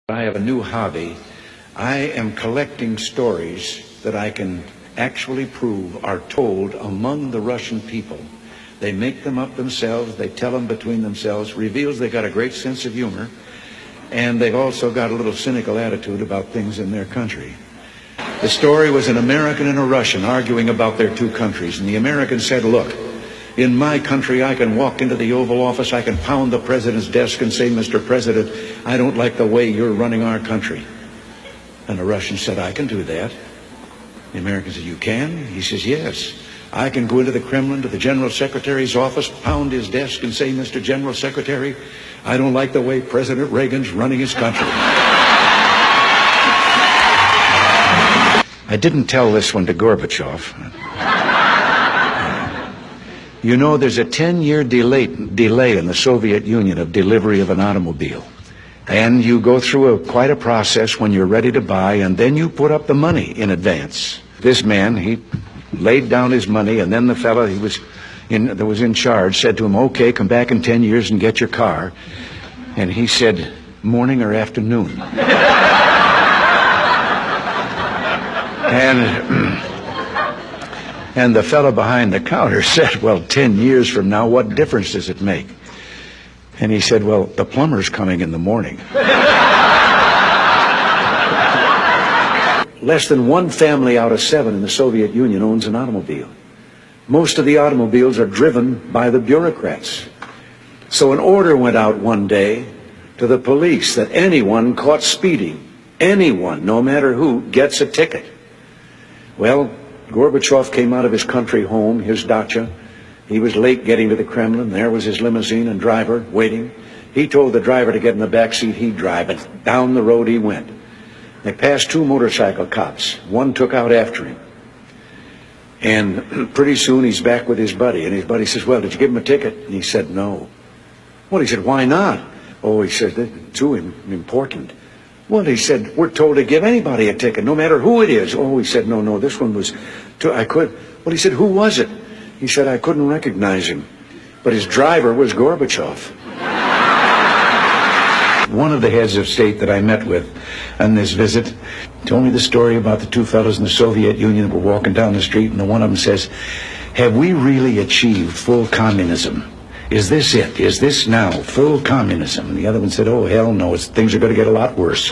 I have a new hobby. I am collecting stories that I can actually prove are told among the Russian people. They make them up themselves, they tell them between themselves, reveals they got a great sense of humor, and they've also got a little cynical attitude about things in their country. The story was an American and a Russian arguing about their two countries, and the American said, look, in my country, I can walk into the Oval Office, I can pound the president's desk and say, Mr. President, I don't like the way you're running our country. And the Russian said, I can do that. The American said, you can? He says, yes. I can go into the Kremlin, to the General Secretary's office, pound his desk and say, Mr. General Secretary, I don't like the way President Reagan's running his country. I didn't tell this one to Gorbachev. You know, there's a 10-year delay in the Soviet Union of delivery of an automobile. And you go through quite a process when you're ready to buy, and then you put up the money in advance. This man, he laid down his money, and then the fellow that was in charge said to him, okay, come back in 10 years and get your car. And he said, morning or afternoon? And the fellow behind the counter said, well, 10 years from now, what difference does it make? And he said, well, the plumber's coming in the morning. Less than one family out of 7 in the Soviet Union owns an automobile. Most of the automobiles are driven by the bureaucrats. So an order went out one day to the police that anyone caught speeding, anyone, no matter who, gets a ticket. Well, Gorbachev came out of his country home, his dacha. He was late getting to the Kremlin. There was his limousine and driver waiting. He told the driver to get in the back seat, he'd drive it. Down the road he went. They passed 2 motorcycle cops. One took out after him. And pretty soon he's back with his buddy. And his buddy says, well, did you give him a ticket? And he said, no. Well, he said, why not? Oh, he said, they're too important. Well, he said, we're told to give anybody a ticket, no matter who it is. Oh, he said, no, this one was, I could. Well, he said, who was it? He said, I couldn't recognize him. But his driver was Gorbachev. One of the heads of state that I met with on this visit told me the story about the 2 fellows in the Soviet Union that were walking down the street, and one of them says, have we really achieved full communism? Is this it? Is this now full communism? And the other one said, oh, hell no, things are going to get a lot worse.